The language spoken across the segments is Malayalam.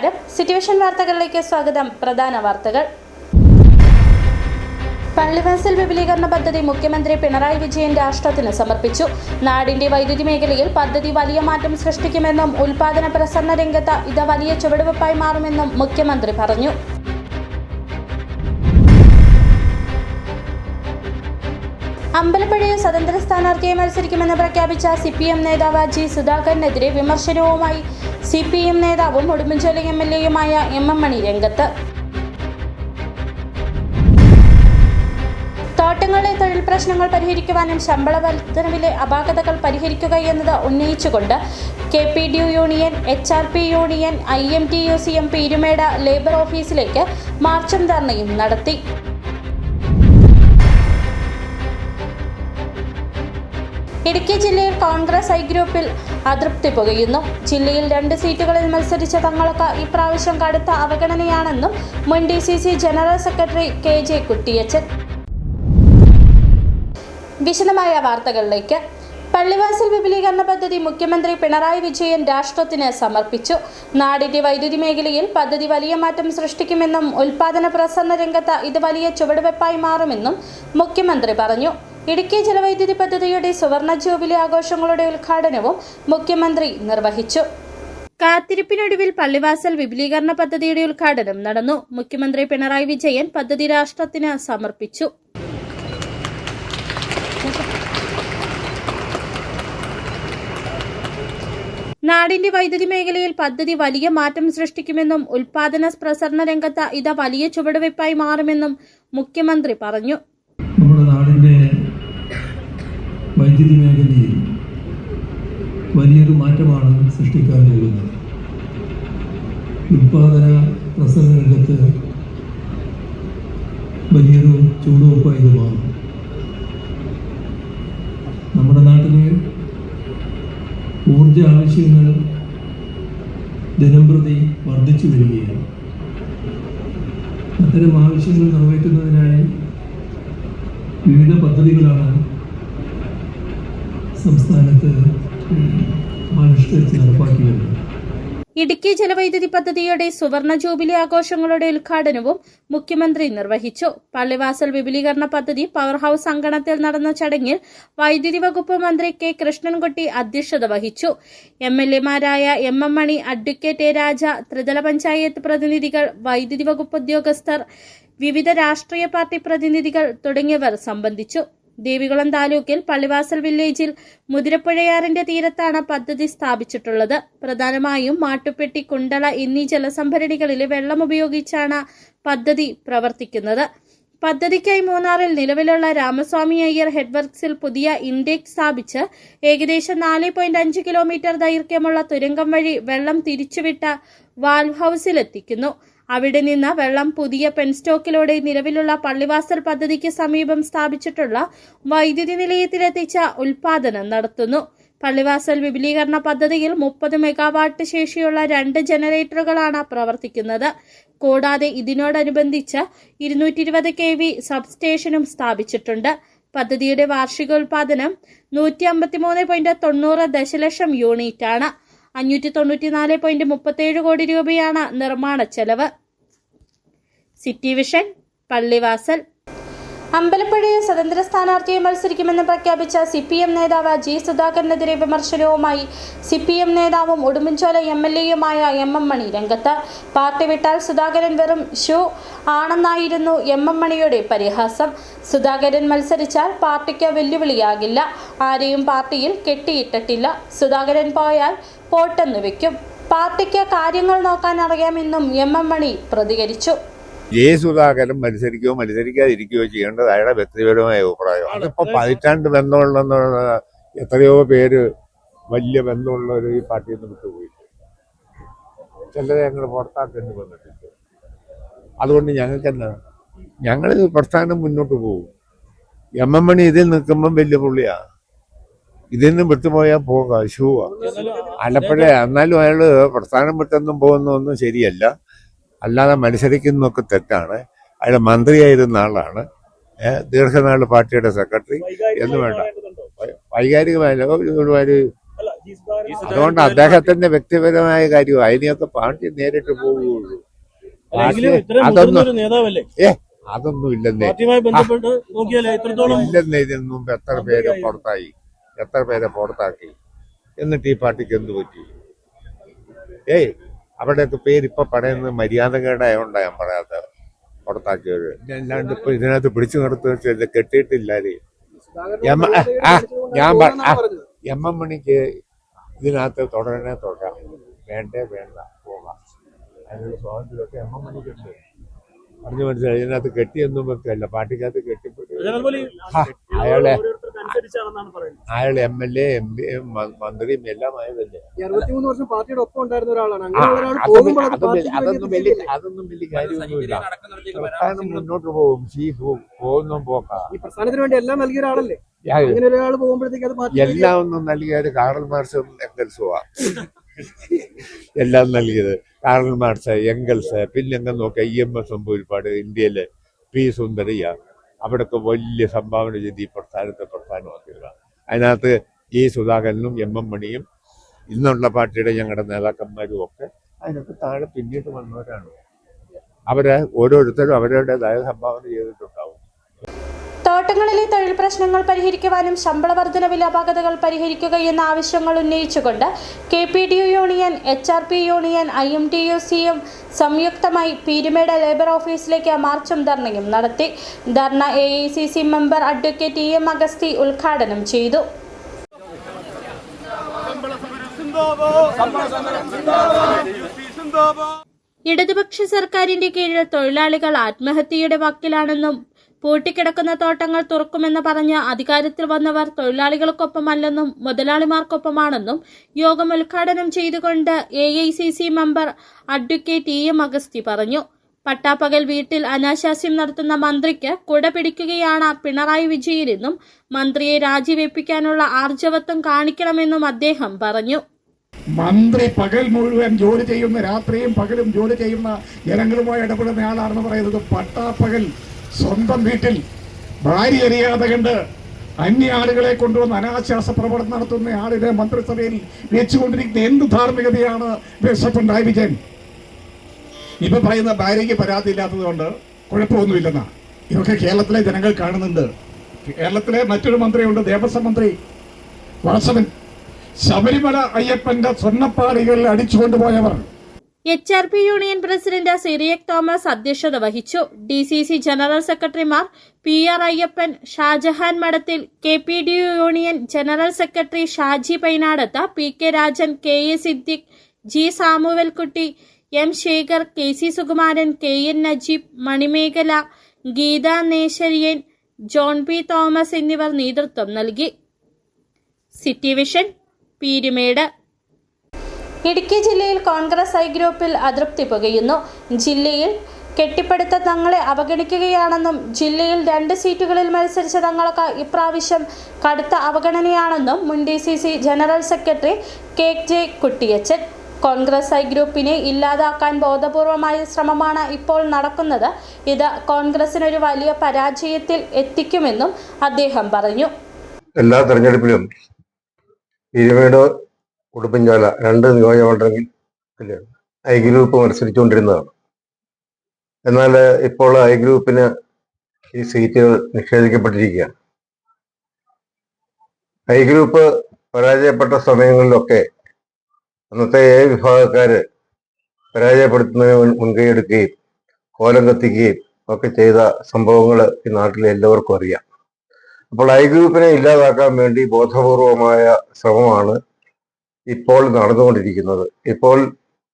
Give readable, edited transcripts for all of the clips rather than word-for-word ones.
നമസ്കാരം. സിറ്റുവേഷൻ വാർത്തകളിലേക്ക് സ്വാഗതം. പ്രധാന വാർത്തകൾ. പള്ളിവാസൽ വിപുലീകരണ പദ്ധതി മുഖ്യമന്ത്രി പിണറായി വിജയൻ രാഷ്ട്രത്തിന് സമർപ്പിച്ചു. നാടിന്റെ വൈദ്യുതി മേഖലയിൽ പദ്ധതി വലിയ മാറ്റം സൃഷ്ടിക്കുമെന്നും ഉൽപാദന പ്രസരണ രംഗത്ത് ഇത് വലിയ ചുവടുവെപ്പായി മാറുമെന്നും മുഖ്യമന്ത്രി പറഞ്ഞു. അമ്പലപ്പുഴയിൽ സ്വതന്ത്ര സ്ഥാനാർത്ഥിയെ മത്സരിക്കുമെന്ന് പ്രഖ്യാപിച്ച CPM നേതാവ് G. സുധാകരനെതിരെ വിമർശനവുമായി CPM നേതാവും ഉടുമ്പൻചോല MLAയുമായ MM മണി രംഗത്ത്. തോട്ടങ്ങളിലെ തൊഴിൽ പ്രശ്നങ്ങൾ പരിഹരിക്കുവാനും ശമ്പള വർധനവിലെ അപാകതകൾ പരിഹരിക്കുക എന്നത് ഉന്നയിച്ചുകൊണ്ട് KPDU union, HRP union, IMTUCM Peermade labour ഓഫീസിലേക്ക് മാർച്ചും ധർണയും നടത്തി. ഇടുക്കി ജില്ലയിൽ കോൺഗ്രസ് ഐ ഗ്രൂപ്പിൽ അതൃപ്തി പുകയുന്നു. ജില്ലയിൽ 2 സീറ്റുകളിൽ മത്സരിച്ച തങ്ങൾക്ക് ഇപ്രാവശ്യം കടുത്ത അവഗണനയാണെന്നും മുൻ DCC general secretary KJ Kuttiyachan. വിശദമായ വാർത്തകളിലേക്ക്. പള്ളിവാസൽ വിപുലീകരണ പദ്ധതി മുഖ്യമന്ത്രി പിണറായി വിജയൻ രാഷ്ട്രത്തിന് സമർപ്പിച്ചു. നാടിന്റെ വൈദ്യുതി മേഖലയിൽ പദ്ധതി വലിയ മാറ്റം സൃഷ്ടിക്കുമെന്നും ഉൽപാദന പ്രസരണ രംഗത്ത് ഇത് വലിയ ചുവടുവെപ്പായി മാറുമെന്നും മുഖ്യമന്ത്രി പറഞ്ഞു. ഇടുക്കി ജലവൈദ്യുതി പദ്ധതിയുടെ സുവർണ ജൂബിലി ആഘോഷങ്ങളുടെ ഉദ്ഘാടനവും മുഖ്യമന്ത്രി നിർവഹിച്ചു. കാത്തിരിപ്പിനൊടുവിൽ പള്ളിവാസൽ വിപുലീകരണ പദ്ധതിയുടെ ഉദ്ഘാടനം നടന്നു. മുഖ്യമന്ത്രി പിണറായി വിജയൻ പദ്ധതി രാഷ്ട്രത്തിന് സമർപ്പിച്ചു. നാടിന്റെ വൈദ്യുതി മേഖലയിൽ പദ്ധതി വലിയ മാറ്റം സൃഷ്ടിക്കുമെന്നും ഉൽപാദന പ്രസരണ രംഗത്ത് ഇത് വലിയ ചുവടുവെപ്പായി മാറുമെന്നും മുഖ്യമന്ത്രി പറഞ്ഞു. നമ്മുടെ നാടിന്റെ വൈദ്യുതി മേഖലയിൽ വലിയൊരു മാറ്റമാണ് സൃഷ്ടിക്കാൻ പോകുന്നത്. ഉൽപാദന പ്രസരണ രംഗത്ത് വലിയൊരു ചുവടുവെപ്പായി ഇത് മാറും. നമ്മുടെ നാട്ടിലെ ഊർജ ആവശ്യങ്ങൾ ദിനംപ്രതി വർദ്ധിച്ചു വരികയാണ്. അത്തരം ആവശ്യങ്ങൾ നിറവേറ്റുന്നതിനായി വിവിധ പദ്ധതികളാണ് സംസ്ഥാനത്ത് ആവിഷ്കരിച്ച് നടപ്പാക്കി വരുന്നത്. ഇടുക്കി ജലവൈദ്യുതി പദ്ധതിയുടെ സുവർണ ജൂബിലി ആഘോഷങ്ങളുടെ ഉദ്ഘാടനവും മുഖ്യമന്ത്രി നിർവഹിച്ചു. പള്ളിവാസൽ വിപുലീകരണ പദ്ധതി പവർ ഹൌസ് അങ്കണത്തിൽ നടന്ന ചടങ്ങിൽ വൈദ്യുതി വകുപ്പ് മന്ത്രി K. കൃഷ്ണൻകുട്ടി അധ്യക്ഷത വഹിച്ചു. MLAമാരായ MM മണി, അഡ്വക്കേറ്റ് A. രാജ, ത്രിതല പഞ്ചായത്ത് പ്രതിനിധികൾ, വൈദ്യുതി വകുപ്പ് ഉദ്യോഗസ്ഥർ, വിവിധ രാഷ്ട്രീയ പാർട്ടി പ്രതിനിധികൾ തുടങ്ങിയവർ സംബന്ധിച്ചു. ദേവികുളം താലൂക്കിൽ പള്ളിവാസൽ വില്ലേജിൽ മുതിരപ്പുഴയാറിന്റെ തീരത്താണ് പദ്ധതി സ്ഥാപിച്ചിട്ടുള്ളത്. പ്രധാനമായും മാട്ടുപ്പെട്ടി, കുണ്ടള എന്നീ ജലസംഭരണികളിലെ വെള്ളം ഉപയോഗിച്ചാണ് പദ്ധതി പ്രവർത്തിക്കുന്നത്. പദ്ധതിക്കായി മൂന്നാറിൽ നിലവിലുള്ള രാമസ്വാമി അയ്യർ ഹെഡ്വർക്സിൽ പുതിയ ഇൻടേക്ക് സ്ഥാപിച്ച് ഏകദേശം 4.5 കിലോമീറ്റർ ദൈർഘ്യമുള്ള തുരങ്കം വഴി വെള്ളം തിരിച്ചുവിട്ട വാൽവ് ഹൌസിലെത്തിക്കുന്നു. അവിടെ നിന്ന് വെള്ളം പുതിയ പെൻസ്റ്റോക്കിലൂടെ നിലവിലുള്ള പള്ളിവാസൽ പദ്ധതിക്ക് സമീപം സ്ഥാപിച്ചിട്ടുള്ള വൈദ്യുതി നിലയത്തിലെത്തിച്ച ഉൽപാദനം നടത്തുന്നു. പള്ളിവാസൽ വിപുലീകരണ പദ്ധതിയിൽ 30 മെഗാവാട്ട് ശേഷിയുള്ള 2 ജനറേറ്ററുകളാണ് പ്രവർത്തിക്കുന്നത്. കൂടാതെ ഇതിനോടനുബന്ധിച്ച് 220 kV സബ്സ്റ്റേഷനും സ്ഥാപിച്ചിട്ടുണ്ട്. പദ്ധതിയുടെ വാർഷികോൽപാദനം 153.90 ദശലക്ഷം യൂണിറ്റാണ്. 594.37 കോടി രൂപയാണ് നിർമ്മാണ ചെലവ്. City vision, Pallivasal. അമ്പലപ്പുഴയിൽ സ്വതന്ത്ര സ്ഥാനാർത്ഥിയെ മത്സരിക്കുമെന്ന് പ്രഖ്യാപിച്ച CPM നേതാവ് G. സുധാകരനെതിരെ വിമർശനവുമായി CPM നേതാവും ഉടുമ്പൻചോല MLAയുമായ MM മണി രംഗത്ത്. പാർട്ടി വിട്ടാൽ സുധാകരൻ വെറും ഷൂ ആണെന്നായിരുന്നു MM മണിയുടെ പരിഹാസം. സുധാകരൻ മത്സരിച്ചാൽ പാർട്ടിക്ക് വെല്ലുവിളിയാകില്ല. ആരെയും പാർട്ടിയിൽ കെട്ടിയിട്ടിട്ടില്ല. സുധാകരൻ പോയാൽ പോട്ടെന്ന് വെക്കും. പാർട്ടിക്ക് കാര്യങ്ങൾ നോക്കാൻ അറിയാമെന്നും MM മണി പ്രതികരിച്ചു. സുധാകരൻ മത്സരിക്കുകയോ മത്സരിക്കാതിരിക്കുകയോ ചെയ്യേണ്ടത് അയാളുടെ വ്യക്തിപരമായ അഭിപ്രായം. അതിപ്പോ പതിറ്റാണ്ട് ബന്ധമുള്ള എത്രയോ പേര് വലിയ ബന്ധമുള്ളവർ ഈ പാർട്ടിയിൽ നിന്ന് വിട്ടുപോയിട്ട് ചിലരെ ഞങ്ങൾ പുറത്താക്കേണ്ടി വന്നിട്ടുണ്ട്. അതുകൊണ്ട് ഞങ്ങൾ പ്രസ്ഥാനം മുന്നോട്ട് പോകും. MM മണി ഇതിൽ നിൽക്കുമ്പം വലിയ പുള്ളിയാണ്. ഇതിൽ നിന്ന് വിട്ടുപോയാൽ പോകാം, ഷൂവാ. ആലപ്പുഴ എന്നാലും അയാൾ പ്രസ്ഥാനം വിട്ടൊന്നും പോകുന്നൊന്നും ശരിയല്ല. അല്ലാതെ മത്സരിക്കുന്നതൊക്കെ തെറ്റാണ്. അയാൾ മന്ത്രിയായിരുന്ന ആളാണ്, ദീർഘനാൾ പാർട്ടിയുടെ സെക്രട്ടറി എന്ന് വേണ്ട. വൈകാരികമായ അതുകൊണ്ട് അദ്ദേഹത്തിന്റെ വ്യക്തിപരമായ കാര്യം അതിനെയൊക്കെ പാർട്ടി നേരിട്ട് പോവുകയുള്ളൂ. അതൊന്നും ഇല്ലെന്നേ. ഇല്ലെന്നേ. ഇതിനു മുമ്പ് എത്ര പേരെ പുറത്താക്കി എന്നിട്ട് ഈ പാർട്ടിക്ക് എന്ത് പറ്റി? അവിടെയൊക്കെ പേര് ഇപ്പൊ പറയുന്നത് മര്യാദകേടായോണ്ടാ ഞാൻ പറയാത്ത പുറത്താക്കിയത്. അല്ലാണ്ട് ഇപ്പൊ ഇതിനകത്ത് പിടിച്ചു നിർത്തുന്ന കെട്ടിയിട്ടില്ലാതെ എം എം മണിക്ക് ഇതിനകത്ത് തുടരാം, വേണ്ട പോകാം. അതിനൊരു സ്വാതന്ത്ര്യമൊക്കെ എം എം മണിക്കുണ്ട്. പറഞ്ഞു മനസ്സിലായി. ഇതിനകത്ത് കെട്ടിയൊന്നും വെക്കല്ല, പാർട്ടിക്കകത്ത് കെട്ടിപ്പെട്ടു. അയാള് MLA, MP, മന്ത്രിയും എല്ലാം ആയതല്ലേ. അതൊന്നും വലിയ കാര്യമൊന്നുമില്ല. പ്രസ്ഥാനം മുന്നോട്ട് പോകും. പോകുന്ന പോക്കാ. എല്ലാം ഒന്നും നൽകിയത് കാറൽ മാർക്സും എംഗൽസുമാ. എല്ലാം നൽകിയത് കാറൽ മാർക്സ്, എംഗൽസ്. പിന്നെ എങ്ങനെ നോക്കുക, EMS ഒരുപാട്, ഇന്ത്യയിലെ P. സുന്ദരയ്യ അവിടൊക്കെ വലിയ സംഭാവന ചെയ്ത് ഈ പ്രസ്ഥാനമാക്കിയതാണ്. അതിനകത്ത് ഈ സുധാകരനും MM മണിയും ഇന്നുള്ള പാർട്ടിയുടെ ഞങ്ങളുടെ നേതാക്കന്മാരും ഒക്കെ അതിനൊക്കെ താഴെ പിന്നീട് വന്നവരാണ്. ഓരോരുത്തരും അവരുടേതായ സംഭാവന ചെയ്തിട്ടുണ്ടാവും. തോട്ടങ്ങളിലെ തൊഴിൽ പ്രശ്നങ്ങൾ പരിഹരിക്കുവാനും ശമ്പള വർധനവിലെ അപാകതകൾ പരിഹരിക്കുകയെന്ന ആവശ്യങ്ങൾ ഉന്നയിച്ചുകൊണ്ട് KPDU യൂണിയൻ, HRP യൂണിയൻ, IMTUCയും സംയുക്തമായി പീരുമേട് ലേബർ ഓഫീസിലേക്ക് മാർച്ചും ധർണയും നടത്തി. ധർണ AICC മെമ്പർ അഡ്വക്കേറ്റ് EM അഗസ്തി ഉദ്ഘാടനം ചെയ്തു. ഇടതുപക്ഷ സർക്കാരിന്റെ കീഴിൽ തൊഴിലാളികൾ ആത്മഹത്യയുടെ വക്കിലാണെന്നും പൂട്ടിക്കിടക്കുന്ന തോട്ടങ്ങൾ തുറക്കുമെന്ന് പറഞ്ഞ് അധികാരത്തിൽ വന്നവർ തൊഴിലാളികൾക്കൊപ്പമല്ലെന്നും മുതലാളിമാർക്കൊപ്പമാണെന്നും യോഗം ഉദ്ഘാടനം ചെയ്തുകൊണ്ട് AICC മെമ്പർ അഡ്വക്കേറ്റ് EM അഗസ്തി പറഞ്ഞു. പട്ടാപ്പകൽ വീട്ടിൽ അനാശാസ്യം നടത്തുന്ന മന്ത്രിക്ക് കുട പിടിക്കുകയാണ് പിണറായി വിജയനെന്നും മന്ത്രിയെ രാജിവെപ്പിക്കാനുള്ള ആർജവത്വം കാണിക്കണമെന്നും അദ്ദേഹം പറഞ്ഞു. മന്ത്രി പകൽ മുഴുവൻ ജോലി ചെയ്യുന്ന, രാത്രിയും പകലും ജോലി ചെയ്യുന്ന ജനങ്ങളുമായി ഇടപെടുന്ന ആളാണെന്ന് പറയുന്നത്. പട്ടാപ്പകൽ സ്വന്തം വീട്ടിൽ ഭാര്യ അറിയാതെ കണ്ട് അന്യ ആളുകളെ കൊണ്ടുവന്ന് അനാശാസ പ്രവർത്തനം നടത്തുന്ന ആളിനെ മന്ത്രിസഭയിൽ വെച്ചുകൊണ്ടിരിക്കുന്ന എന്ത് ധാർമ്മികതയാണ് പിണറായി വിജയൻ? ഇപ്പൊ പറയുന്ന ഭാര്യയ്ക്ക് പരാതി ഇല്ലാത്തത് കൊണ്ട് കുഴപ്പമൊന്നുമില്ലെന്നാ. ഇതൊക്കെ കേരളത്തിലെ ജനങ്ങൾ കാണുന്നുണ്ട്. കേരളത്തിലെ മറ്റൊരു മന്ത്രിയുണ്ട്, ദേവസ്വം മന്ത്രി വാസവൻ. ശബരിമല അയ്യപ്പന്റെ സ്വർണ്ണപ്പാളികൾ അടിച്ചുകൊണ്ടുപോയവർ. HRP union president Cyriac Thomas അധ്യക്ഷത വഹിച്ചു. DCC ജനറൽ സെക്രട്ടറിമാർ PR Ayyappan, Shajahan Madathil, KPDU union general secretary Shaji Painadath, PK Rajan, KA Siddique, G Samuelkutty, M Shekhar, KC Sukumaran, KN Najeeb, Manimekhala, Geetha Nesariyan, John P Thomas എന്നിവർ നേതൃത്വം നൽകി. City vision, Peermade. ഇടുക്കി ജില്ലയിൽ കോൺഗ്രസ് ഐ ഗ്രൂപ്പിൽ അതൃപ്തി പുകയുന്നു. ജില്ലയിൽ കെട്ടിപ്പടുത്ത തങ്ങളെ അവഗണിക്കുകയാണെന്നും ജില്ലയിൽ 2 സീറ്റുകളിൽ മത്സരിച്ച തങ്ങൾക്ക് ഇപ്രാവശ്യം കടുത്ത അവഗണനയാണെന്നും മുൻ DCC general secretary KJ Kuttiyachan. Congress I ഗ്രൂപ്പിനെ ഇല്ലാതാക്കാൻ ബോധപൂർവമായ ശ്രമമാണ് ഇപ്പോൾ നടക്കുന്നത്. ഇത് കോൺഗ്രസിനൊരു വലിയ പരാജയത്തിൽ എത്തിക്കുമെന്നും അദ്ദേഹം പറഞ്ഞു. എല്ലാ തെരഞ്ഞെടുപ്പിലും പീരുമേട്, ഉടുമ്പൻചോല 2 നിയോജകമണ്ഡലത്തിൽ ഐ ഗ്രൂപ്പ് മത്സരിച്ചുകൊണ്ടിരുന്നതാണ്. എന്നാൽ ഇപ്പോൾ ഐ ഗ്രൂപ്പിന് ഈ സീറ്റുകൾ നിഷേധിക്കപ്പെട്ടിരിക്കുകയാണ്. ഐ ഗ്രൂപ്പ് പരാജയപ്പെട്ട സമയങ്ങളിലൊക്കെ അന്നത്തെ വിഭാഗക്കാര് പരാജയപ്പെടുത്തുന്നതിന് മുൻകൈയെടുക്കുകയും കോലം കത്തിക്കുകയും ഒക്കെ ചെയ്ത സംഭവങ്ങൾ ഈ നാട്ടിലെ എല്ലാവർക്കും അറിയാം. അപ്പോൾ ഐ ഗ്രൂപ്പിനെ ഇല്ലാതാക്കാൻ വേണ്ടി ബോധപൂർവമായ ശ്രമമാണ് ഇപ്പോൾ നടന്നുകൊണ്ടിരിക്കുന്നത്. ഇപ്പോൾ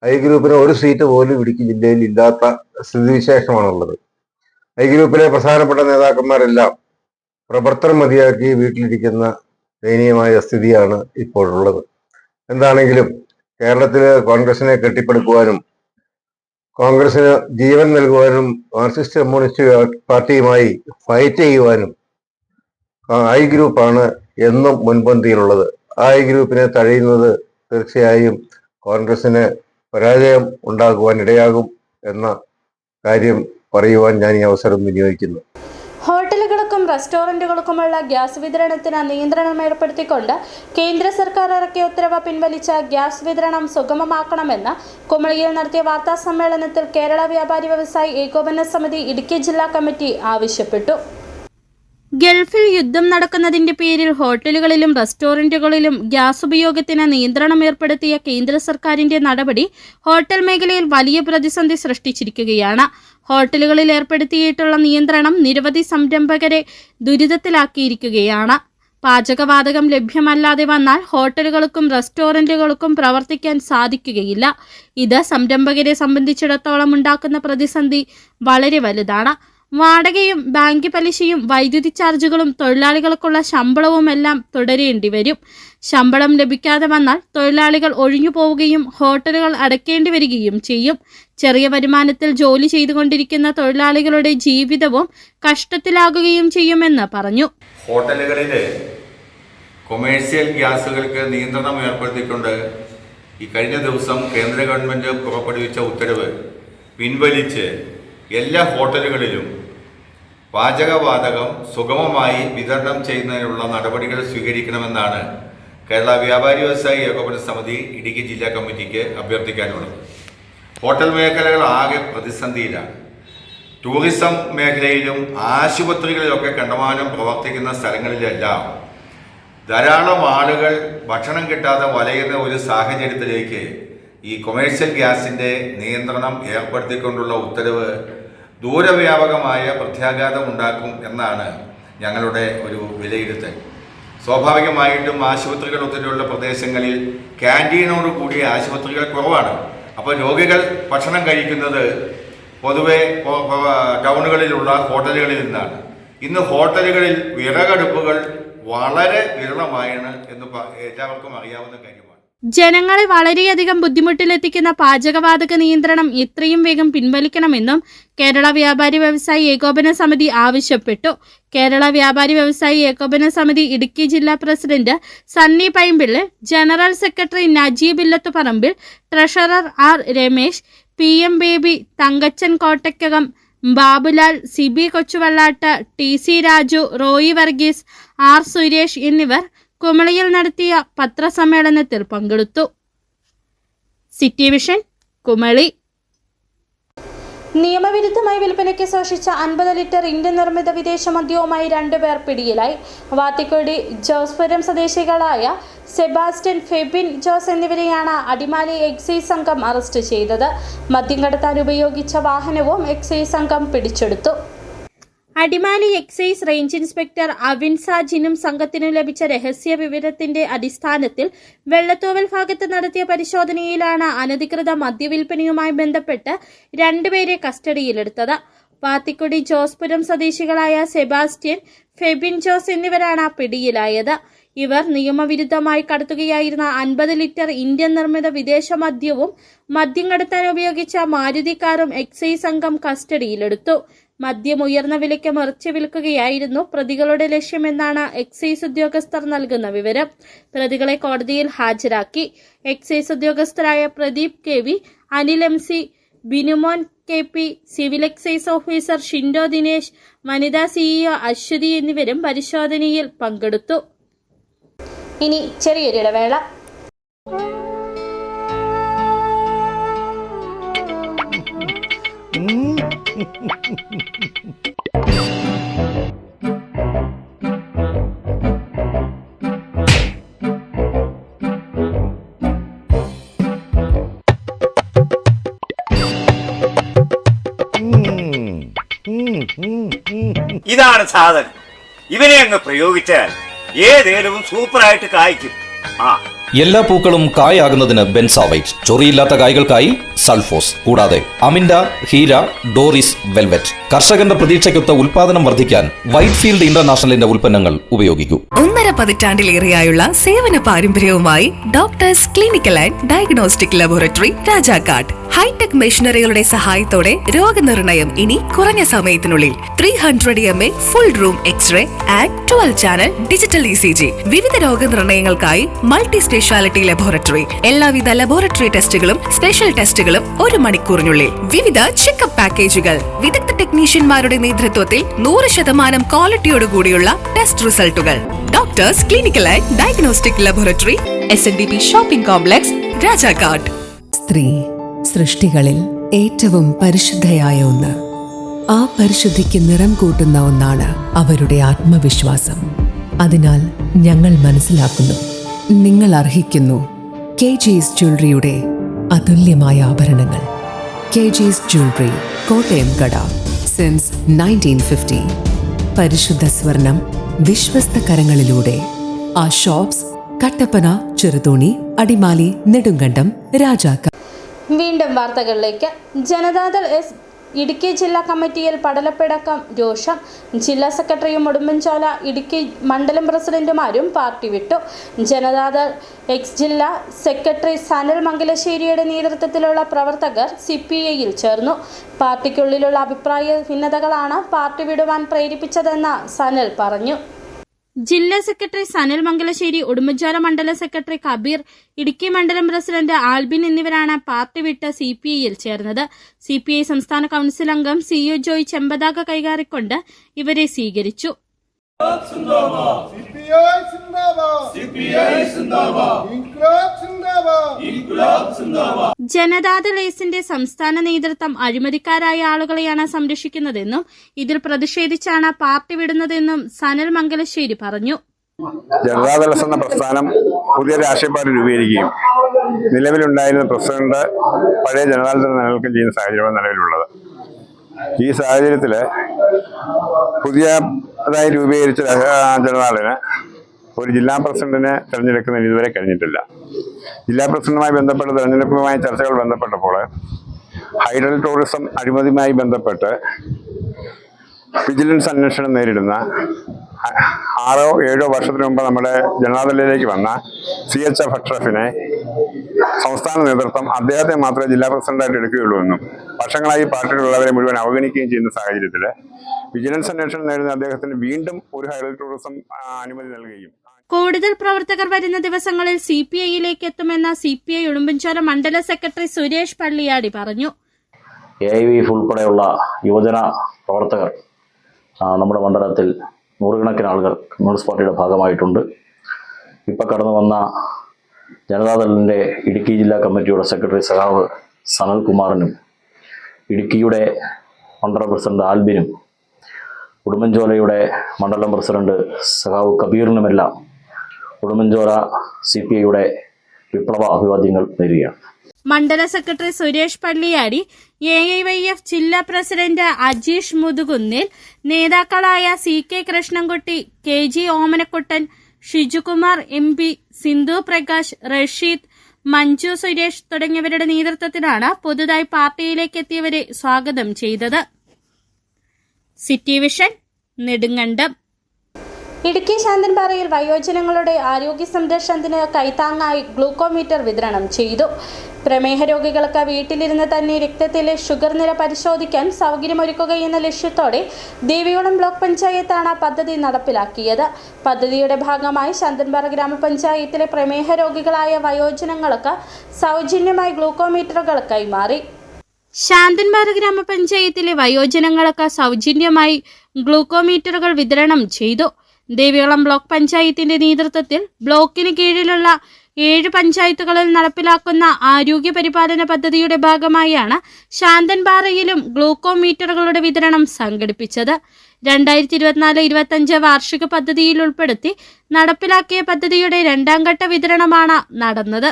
ഐ ഗ്രൂപ്പിന് 1 സീറ്റ് പോലും ഇടുക്കി ജില്ലയിൽ ഇല്ലാത്ത സ്ഥിതിവിശേഷമാണുള്ളത്. ഐ ഗ്രൂപ്പിലെ പ്രധാനപ്പെട്ട നേതാക്കന്മാരെല്ലാം പ്രവർത്തനം മതിയാക്കി വീട്ടിലിരിക്കുന്ന ദയനീയമായ സ്ഥിതിയാണ് ഇപ്പോഴുള്ളത്. എന്താണെങ്കിലും കേരളത്തിലെ കോൺഗ്രസിനെ കെട്ടിപ്പടുക്കുവാനും കോൺഗ്രസിന് ജീവൻ നൽകുവാനും മാർക്സിസ്റ്റ് കമ്മ്യൂണിസ്റ്റ് പാർട്ടിയുമായി ഫൈറ്റ് ചെയ്യുവാനും ഐ ഗ്രൂപ്പാണ് എന്നും മുൻപന്തിയിലുള്ളത്. ഐ ഗ്രൂപ്പിനെ തഴയുന്നത് തീർച്ചയായും കോൺഗ്രസിന് പരാജയം ഉണ്ടാകുവാൻ ഇടയാകും എന്ന കാര്യം പറയുവാൻ ഞാൻ ഈ അവസരം വിനിയോഗിക്കുന്നു. ഹോട്ടലുകൾക്കും റെസ്റ്റോറന്റുകൾക്കുമുള്ള ഗ്യാസ് വിതരണത്തിന് നിയന്ത്രണം ഏർപ്പെടുത്തിക്കൊണ്ട് കേന്ദ്ര സർക്കാർ ഇറക്കിയ ഉത്തരവ് പിൻവലിച്ച് ഗ്യാസ് വിതരണം സുഗമമാക്കണമെന്ന് കുമളിയിൽ നടത്തിയ വാർത്താ സമ്മേളനത്തിൽ കേരള വ്യാപാരി വ്യവസായി ഏകോപന സമിതി ഇടുക്കി ജില്ലാ കമ്മിറ്റി ആവശ്യപ്പെട്ടു. ഗൾഫിൽ യുദ്ധം നടക്കുന്നതിന്റെ പേരിൽ ഹോട്ടലുകളിലും റെസ്റ്റോറന്റുകളിലും ഗ്യാസ് ഉപയോഗത്തിന് നിയന്ത്രണം ഏർപ്പെടുത്തിയ കേന്ദ്ര സർക്കാരിന്റെ നടപടി ഹോട്ടൽ മേഖലയിൽ വലിയ പ്രതിസന്ധി സൃഷ്ടിച്ചിരിക്കുകയാണ്. ഹോട്ടലുകളിൽ ഏർപ്പെടുത്തിയിട്ടുള്ള നിയന്ത്രണം നിരവധി സംരംഭകരെ ദുരിതത്തിലാക്കിയിരിക്കുകയാണ്. പാചകവാതകം ലഭ്യമല്ലാതെ വന്നാൽ ഹോട്ടലുകൾക്കും റെസ്റ്റോറന്റുകൾക്കും പ്രവർത്തിക്കാൻ സാധിക്കുകയില്ല. ഇത് സംരംഭകരെ സംബന്ധിച്ചിടത്തോളം ഉണ്ടാക്കുന്ന പ്രതിസന്ധി വളരെ വലുതാണ്. വാടകയും ബാങ്ക് പലിശയും വൈദ്യുതി ചാർജുകളും തൊഴിലാളികൾക്കുള്ള ശമ്പളവുമെല്ലാം തുടരേണ്ടി വരും. ശമ്പളം ലഭിക്കാതെ വന്നാൽ തൊഴിലാളികൾ ഒഴിഞ്ഞു പോവുകയും ഹോട്ടലുകൾ അടയ്ക്കേണ്ടി വരികയും ചെയ്യും. ചെറിയ വരുമാനത്തിൽ ജോലി ചെയ്തുകൊണ്ടിരിക്കുന്ന തൊഴിലാളികളുടെ ജീവിതവും കഷ്ടത്തിലാകുകയും ചെയ്യുമെന്ന് പറഞ്ഞു. ഹോട്ടലുകളിൽ കൊമേഴ്സ്യൽ ഗ്യാസുകൾക്ക് നിയന്ത്രണം ഏർപ്പെടുത്തിക്കൊണ്ട് ഈ കഴിഞ്ഞ ദിവസം കേന്ദ്ര ഗവൺമെൻറ് പുറപ്പെടുവിച്ച ഉത്തരവ് പിൻവലിച്ച് എല്ലാ ഹോട്ടലുകളിലും പാചകവാതകം സുഗമമായി വിതരണം ചെയ്യുന്നതിനുള്ള നടപടികൾ സ്വീകരിക്കണമെന്നാണ് കേരള വ്യാപാരി വ്യവസായി ഏകോപന സമിതി ഇടുക്കി ജില്ലാ കമ്മിറ്റിക്ക് അഭ്യർത്ഥിക്കാനുള്ളത്. ഹോട്ടൽ മേഖലകൾ ആകെ പ്രതിസന്ധിയിലാണ്. ടൂറിസം മേഖലയിലും ആശുപത്രികളിലൊക്കെ കണ്ടമാനം പ്രവർത്തിക്കുന്ന സ്ഥലങ്ങളിലെല്ലാം ധാരാളം ആളുകൾ ഭക്ഷണം കിട്ടാതെ വലയുന്ന ഒരു സാഹചര്യത്തിലേക്ക് ഈ കൊമേഴ്സ്യൽ ഗ്യാസിൻ്റെ നിയന്ത്രണം ഏർപ്പെടുത്തിക്കൊണ്ടുള്ള ഉത്തരവ് ദൂരവ്യാപകമായ പ്രത്യാഘാതം ഉണ്ടാക്കും എന്നാണ് ഞങ്ങളുടെ ഒരു വിലയിരുത്തൽ. സ്വാഭാവികമായിട്ടും ആശുപത്രികൾ ഒത്തിരിയുള്ള പ്രദേശങ്ങളിൽ ക്യാൻറ്റീനോട് കൂടിയ ആശുപത്രികൾ കുറവാണ്. അപ്പോൾ രോഗികൾ ഭക്ഷണം കഴിക്കുന്നത് പൊതുവെ ടൗണുകളിലുള്ള ഹോട്ടലുകളിൽ നിന്നാണ്. ഇന്ന് ഹോട്ടലുകളിൽ വിറകടുപ്പുകൾ വളരെ വിരളമായാണ് എന്ന് എല്ലാവർക്കും അറിയാവുന്ന കാര്യമാണ്. ജനങ്ങളെ വളരെയധികം ബുദ്ധിമുട്ടിലെത്തിക്കുന്ന പാചകവാതക നിയന്ത്രണം എത്രയും വേഗം പിൻവലിക്കണമെന്നും കേരള വ്യാപാരി വ്യവസായി ഏകോപന സമിതി ആവശ്യപ്പെട്ടു. കേരള വ്യാപാരി വ്യവസായി ഏകോപന സമിതി ഇടുക്കി ജില്ലാ president Sunny Paimpillil, general secretary Najeeb Illathuparambil, treasurer R Ramesh, PM Baby, Thankachan Kottakkakam, Babulal, Siby Kochuvallattu, TC Raju, Roy Varghese, R Suresh എന്നിവർ കുമളിയിൽ നടത്തിയ പത്രസമ്മേളനത്തിൽ പങ്കെടുത്തു. City vision, Kumily. നിയമവിരുദ്ധമായി വിൽപ്പനയ്ക്ക് സൂക്ഷിച്ച 50 ലിറ്റർ ഇന്ത്യൻ നിർമ്മിത വിദേശ മദ്യവുമായി 2 പേർ പിടിയിലായി. വാത്തിക്കുടി ജോസ്പുരം സ്വദേശികളായ സെബാസ്റ്റ്യൻ, ഫെബിൻ ജോസ് എന്നിവരെയാണ് അടിമാലി എക്സൈസ് സംഘം അറസ്റ്റ് ചെയ്തത്. മദ്യം കടത്താൻ ഉപയോഗിച്ച വാഹനവും എക്സൈസ് സംഘം പിടിച്ചെടുത്തു. അടിമാലി എക്സൈസ് റേഞ്ച് ഇൻസ്പെക്ടർ അവിൻസാജിനും സംഘത്തിനും ലഭിച്ച രഹസ്യ വിവരത്തിന്റെ അടിസ്ഥാനത്തിൽ വെള്ളത്തോവൽ ഭാഗത്ത് നടത്തിയ പരിശോധനയിലാണ് അനധികൃത മദ്യവിൽപ്പനയുമായി ബന്ധപ്പെട്ട് 2 പേരെ കസ്റ്റഡിയിലെടുത്തത്. പാത്തിക്കുടി ജോസ്പുരം സ്വദേശികളായ സെബാസ്റ്റ്യൻ, ഫെബിൻ ജോസ് എന്നിവരാണ് പിടിയിലായത്. ഇവർ നിയമവിരുദ്ധമായി കടത്തുകയായിരുന്ന 50 ലിറ്റർ ഇന്ത്യൻ നിർമ്മിത വിദേശ മദ്യവും മദ്യം കടത്താൻ ഉപയോഗിച്ച മാരുതി കാറും എക്സൈസ് സംഘം കസ്റ്റഡിയിലെടുത്തു. മദ്യം ഉയർന്ന വിലയ്ക്ക് മറിച്ച് വിൽക്കുകയായിരുന്നു പ്രതികളുടെ ലക്ഷ്യമെന്നാണ് എക്സൈസ് ഉദ്യോഗസ്ഥർ നൽകുന്ന വിവരം. പ്രതികളെ കോടതിയിൽ ഹാജരാക്കി. എക്സൈസ് ഉദ്യോഗസ്ഥരായ Pradeep KV, Anil MC, Binumon KP, civil excise officer Shindo Dinesh, വനിതാ CEO അശ്വതി എന്നിവരും പരിശോധനയിൽ പങ്കെടുത്തു. ഇനി ചെറിയൊരിടവേള. ഇതാണ് സാധനം. ഇവനെ അങ്ങ് പ്രയോഗിച്ചാൽ ഏതേലും സൂപ്പറായിട്ട് കായ്ക്കും. എല്ലാ പൂക്കളും കായാകുന്നതിന് ബെൻസാവൈറ്റ്, ചൊറിയില്ലാത്ത കായ്കൾക്കായി സൾഫോസ്, കൂടാതെ അമിൻഡ, ഹീര, ഡോറിസ്, വെൽവെറ്റ്. കർഷകന്റെ പ്രതീക്ഷയ്ക്കൊത്ത ഉൽപാദനം വർദ്ധിക്കാൻ വൈറ്റ്ഫീൽഡ് ഇന്റർനാഷണലിന്റെ ഉൽപ്പന്നങ്ങൾ ഉപയോഗിക്കൂ. 1.5 പതിറ്റാണ്ടിലേറെയായുള്ള സേവന പാരമ്പര്യവുമായി doctors clinical and diagnostic laboratory Rajakkad. Hi tech മെഷീനറികളുടെ സഹായത്തോടെ രോഗനിർണയം ഇനി കുറഞ്ഞ സമയത്തിനുള്ളിൽ. 300 ml full room X ray and 12 channel digital ECG. വിവിധ രോഗനിർണയങ്ങൾക്കായി മൾട്ടി സ്പെഷ്യാലിറ്റി ലബോറട്ടറി. എല്ലാവിധ ലബോറട്ടറി ടെസ്റ്റുകളും സ്പെഷ്യൽ ടെസ്റ്റുകളും 1 മണിക്കൂറിനുള്ളിൽ. വിവിധ ചെക്കപ്പ് പാക്കേജുകൾ. വിദഗ്ധ ടെക്നീഷ്യന്മാരുടെ നേതൃത്വത്തിൽ 100% ക്വാളിറ്റിയോടുകൂടിയുള്ള ടെസ്റ്റ് റിസൾട്ടുകൾ. Doctors clinical and diagnostic laboratory, SNDP shopping complex, Rajakkad. സ്ത്രീ സൃഷ്ടികളിൽ ഏറ്റവും പരിശുദ്ധയായ ഒന്ന്. ആ പരിശുദ്ധിക്ക് നിറം കൂട്ടുന്ന ഒന്നാണ് അവരുടെ ആത്മവിശ്വാസം. അതിനാൽ ഞങ്ങൾ മനസ്സിലാക്കുന്നു, നിങ്ങൾ അർഹിക്കുന്നു KG's ജ്വല്ലറിയുടെ അതുല്യമായ ആഭരണങ്ങൾ. KG's ജ്വല്ലറി, കോട്ടയം കട, സിൻസ് 1950. പരിശുദ്ധ സ്വർണം വിശ്വസ്ത കരങ്ങളിലൂടെ. ആ ഷോപ്സ് കട്ടപ്പന, ചെറുതോണി, അടിമാലി, നെടുങ്കണ്ടം, രാജാക്ക. വീണ്ടും വാർത്തകളിലേക്ക്. ജനതാദൾ എസ് ഇടുക്കി ജില്ലാ കമ്മിറ്റിയിൽ പടലപ്പിടക്കം രോഷം. ജില്ലാ സെക്രട്ടറിയും ഉടുമ്പൻചോല ഇടുക്കി മണ്ഡലം പ്രസിഡന്റുമാരും പാർട്ടി വിട്ടു. ജനതാദൾ എക്സ് ജില്ലാ സെക്രട്ടറി സനൽ മംഗലശ്ശേരിയുടെ നേതൃത്വത്തിലുള്ള പ്രവർത്തകർ CPIയിൽ ചേർന്നു. പാർട്ടിക്കുള്ളിലുള്ള അഭിപ്രായ ഭിന്നതകളാണ് പാർട്ടി വിടുവാൻ പ്രേരിപ്പിച്ചതെന്ന് സനൽ പറഞ്ഞു. ജില്ലാ സെക്രട്ടറി സനൽ മംഗലശ്ശേരി, ഉടുമ്പൻചോല മണ്ഡലം സെക്രട്ടറി കബീർ, ഇടുക്കി മണ്ഡലം പ്രസിഡന്റ് ആൽബിൻ എന്നിവരാണ് പാർട്ടി വിട്ട് CPIയിൽ ചേർന്നത്. CPI സംസ്ഥാന കൌൺസിൽ അംഗം CEO ജോയ് ചെമ്പതാക കൈകാറിക്കൊണ്ട് ഇവരെ സ്വീകരിച്ചു. ജനതാദൾ എസിന്റെ സംസ്ഥാന നേതൃത്വം അഴിമതിക്കാരായ ആളുകളെയാണ് സംരക്ഷിക്കുന്നതെന്നും ഇതിൽ പ്രതിഷേധിച്ചാണ് പാർട്ടി വിടുന്നതെന്നും സനൽ മംഗലശ്ശേരി പറഞ്ഞു. ജനതാദൾ എന്ന പ്രസ്ഥാനം പുതിയ രാഷ്ട്രീയ പാർട്ടി രൂപീകരിക്കുകയും നിലവിലുണ്ടായിരുന്ന പ്രസിഡന്റ് പഴയ ജനതാദൾ നിലനിൽക്കുകയും ചെയ്യുന്ന സാഹചര്യമാണ് നിലവിലുള്ളത്. ഈ സാഹചര്യത്തിൽ പുതിയതായി രൂപീകരിച്ച ജനതാദളിന് ഒരു ജില്ലാ പ്രസിഡന്റിനെ തെരഞ്ഞെടുക്കുന്നതിന് ഇതുവരെ കഴിഞ്ഞിട്ടില്ല. ജില്ലാ പ്രസിഡന്റുമായി ബന്ധപ്പെട്ട തെരഞ്ഞെടുപ്പുമായി ചർച്ചകൾ ബന്ധപ്പെട്ടപ്പോൾ ഹൈഡൽ ടൂറിസം അഴിമതിയുമായി ബന്ധപ്പെട്ട് വിജിലൻസ് അന്വേഷണം നേരിടുന്ന 6-7 വർഷത്തിന് മുമ്പ് നമ്മുടെ ജനതാദളിലേക്ക് വന്ന CHF അഷ്റഫിനെ സംസ്ഥാന നേതൃത്വം അദ്ദേഹത്തെ മാത്രമേ ജില്ലാ പ്രസിഡന്റായിട്ട് എടുക്കുകയുള്ളൂ എന്നും വർഷങ്ങളായി പാർട്ടിയിലുള്ളവരെ മുഴുവൻ അവഗണിക്കുകയും ചെയ്യുന്ന സാഹചര്യത്തിൽ വിജിലൻസ് അന്വേഷണം നേരിടുന്ന അദ്ദേഹത്തിന് വീണ്ടും ഒരു ഹൈഡൽ ടൂറിസം അനുമതി നൽകുകയും കൂടുതൽ പ്രവർത്തകർ വരുന്ന ദിവസങ്ങളിൽ CPIയിലേക്ക് എത്തുമെന്ന് CPI ഉടുമ്പൻചോല മണ്ഡല സെക്രട്ടറി സുരേഷ് പള്ളിയാടി പറഞ്ഞു. AIVF ഉൾപ്പെടെയുള്ള യുവജന പ്രവർത്തകർ നമ്മുടെ മണ്ഡലത്തിൽ നൂറുകണക്കിന് ആളുകൾ കമ്മ്യൂണിസ്റ്റ് പാർട്ടിയുടെ ഭാഗമായിട്ടുണ്ട്. ഇപ്പം കടന്നു വന്ന ജനതാദളിൻ്റെ ഇടുക്കി ജില്ലാ കമ്മിറ്റിയുടെ സെക്രട്ടറി സഖാവ് സനൽകുമാറിനും ഇടുക്കിയുടെ മണ്ഡലം പ്രസിഡന്റ് ആൽബിനും ഉടുമ്പൻചോലയുടെ മണ്ഡലം പ്രസിഡന്റ് സഖാവ് കബീറിനുമെല്ലാം ഉടുമ്പൻചോല CPIയുടെ വിപ്ലവ അഭിവാദ്യങ്ങൾ നേരുകയാണ്. മണ്ഡല സെക്രട്ടറി സുരേഷ് പള്ളിയാടി, AIYF ജില്ലാ പ്രസിഡന്റ് അജീഷ് മുതുകുന്നിൽ, നേതാക്കളായ CK Krishnankutty, KG Omanakuttan, Shijukumar MP, Sindhu Prakash, Rasheed, Manju Suresh തുടങ്ങിയവരുടെ നേതൃത്വത്തിലാണ് പുതുതായി പാർട്ടിയിലേക്ക് എത്തിയവരെ സ്വാഗതം ചെയ്തത്. City vision, Nedumkandam. ഇടുക്കി ശാന്തൻപാറയിൽ വയോജനങ്ങളുടെ ആരോഗ്യ സംരക്ഷണത്തിന് കൈത്താങ്ങായി ഗ്ലൂക്കോമീറ്റർ വിതരണം ചെയ്തു. പ്രമേഹ രോഗികൾക്ക് വീട്ടിലിരുന്ന് തന്നെ രക്തത്തിലെ ഷുഗർ നില പരിശോധിക്കാൻ സൗകര്യമൊരുക്കുകയെന്ന ലക്ഷ്യത്തോടെ ദേവികുളം ബ്ലോക്ക് പഞ്ചായത്താണ് പദ്ധതി നടപ്പിലാക്കിയത്. പദ്ധതിയുടെ ഭാഗമായി ശാന്തൻപാറ ഗ്രാമപഞ്ചായത്തിലെ പ്രമേഹ രോഗികളായ വയോജനങ്ങൾക്ക് സൗജന്യമായി ഗ്ലൂക്കോമീറ്ററുകൾ കൈമാറി. ശാന്തൻപാറ ഗ്രാമപഞ്ചായത്തിലെ വയോജനങ്ങൾക്ക് സൗജന്യമായി ഗ്ലൂക്കോമീറ്ററുകൾ വിതരണം ചെയ്തു. ദേവികുളം ബ്ലോക്ക് പഞ്ചായത്തിന്റെ നേതൃത്വത്തിൽ ബ്ലോക്കിന് കീഴിലുള്ള 7 പഞ്ചായത്തുകളിൽ നടപ്പിലാക്കുന്ന ആരോഗ്യ പരിപാലന പദ്ധതിയുടെ ഭാഗമായാണ് ശാന്തൻപാറയിലും ഗ്ലൂക്കോമീറ്ററുകളുടെ വിതരണം സംഘടിപ്പിച്ചത്. 2024-25 വാർഷിക പദ്ധതിയിൽ ഉൾപ്പെടുത്തി നടപ്പിലാക്കിയ പദ്ധതിയുടെ 2ാം ഘട്ട വിതരണമാണ് നടന്നത്.